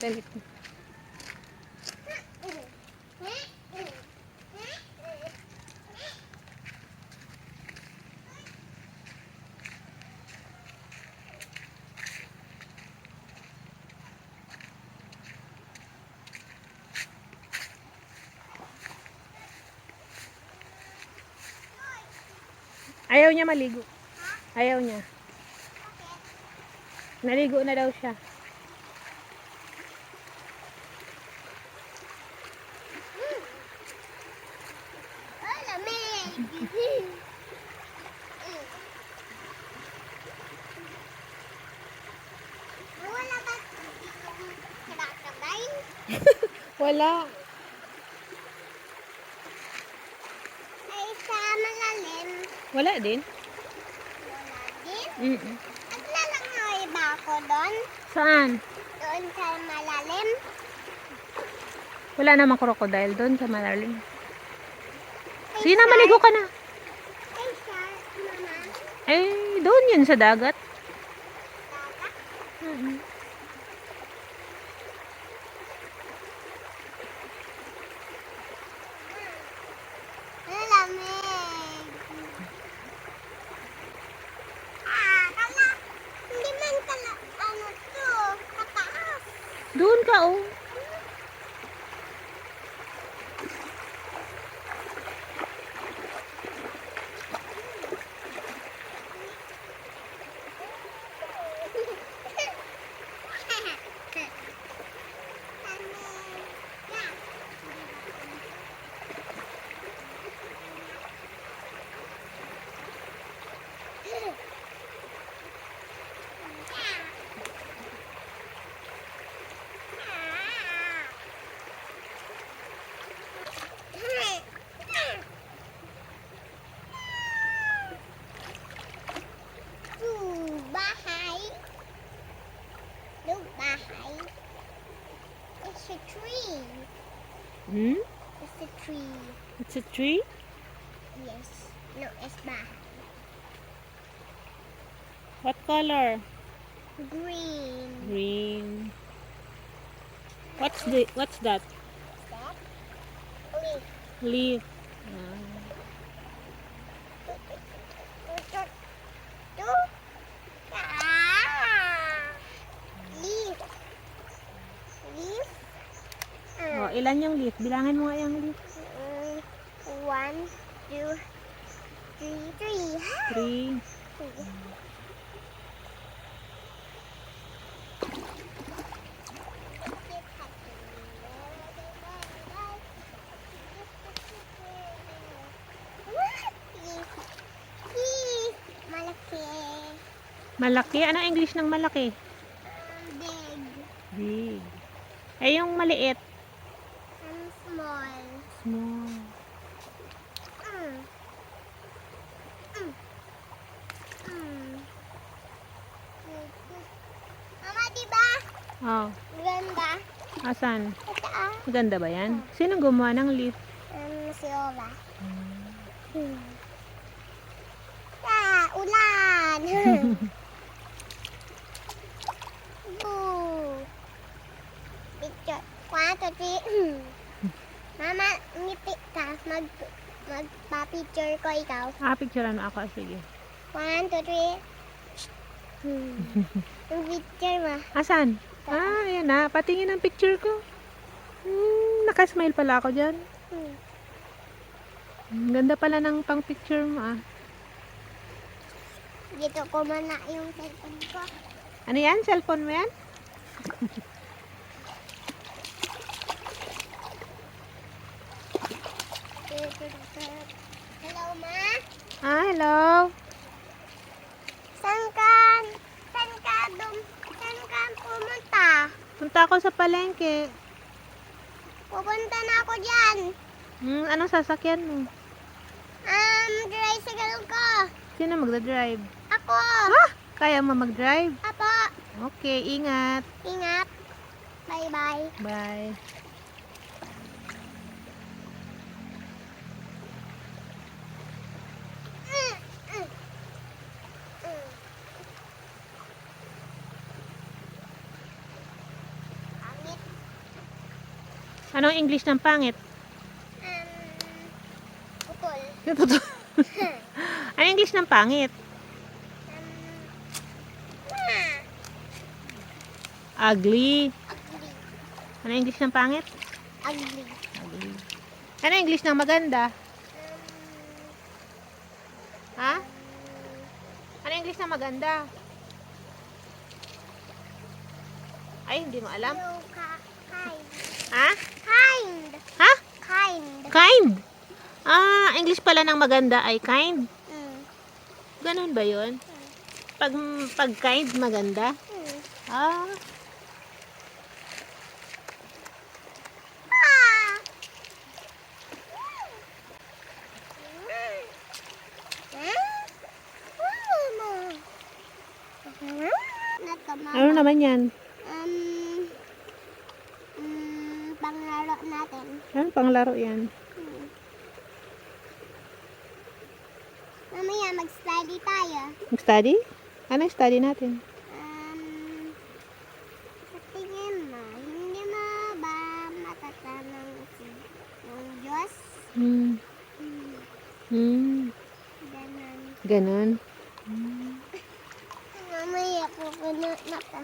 Dali. Ayaw niya maligo. Ayaw niya. Naligo na daw siya. Wala. Ay, sa malalim. Wala din. Wala din. Naglalangay ba ako doon? Saan? Doon sa malalim? Wala namang crocodile doon sa malalim. Ay, Sige na, maligo ka na. Ay, shark, mama. Eh, doon yun sa dagat. Dagat? Malamig. Kala. Hindi man kala. Ano to? Kataas. Doon ka, oh. Bahay. Look, bahay. It's a tree. Hmm? It's a tree. It's a tree? Yes. No, it's bahay. What color? Green. Green. What's that? That? Leaf. Leaf. Leaf. Leaf. Oh, ilan yung leaf? Bilangin mo nga yung leaf. 1, 2, 3. 3. Malaki. Malaki? Ano English ng malaki? Big. Big. Eh, yung maliit? Small. Small. Mm. Mm. Mm. Mama, diba? Oh, Ganda. asan? Ito ah. Maganda ba yan? Sino gumawa ng leaf? Si Ola. Ulan. Boo. Picture. 1, 2, 3. Mama, ngiti ka. Magpa-picture ko ikaw. Picturean mo ako. Sige. 1, 2, 3. Yung picture mo. Asan? Ayan na. Patingin ang picture ko. Nakasmile pala ako dyan. Ang ganda pala ng pang picture mo Dito ko muna yung cellphone ko. Ano yan? Cellphone mo yan? Hello, Ma? Hello. Saan ka pumunta? Punta ako sa palengke. Pupunta na ako dyan. Anong sasakyan mo? Tricycle ko. Sino magdadrive? Ako. Kaya mo mag-drive? Apo. Okay, ingat. Ingat. Bye-bye. Bye. Angit Anong English ng pangit? Putol. Totoo. Anong English ng pangit? Ugly. Ugly. Anong English ng pangit? Ugly. Ugly. Anong English ng maganda? Ha? Anong English ng maganda? Ay, hindi mo alam. Kind. Ha? Kind. Ha? Kind. Kind. Ah, English pala ng maganda ay kind. Mm. Ganun ba yun? Pag kind, maganda? Mm. Ah, Ah. ano naman yan? Panglaro natin. Ano panglaro yan? Mamaya mag-study tayo. Mag-study? Ano study natin? Sa tingin mo, hindi mo ba matatanong ng Diyos? Hmm. Hmm. Ganun. Ganun. Mamaya pupuno na ka.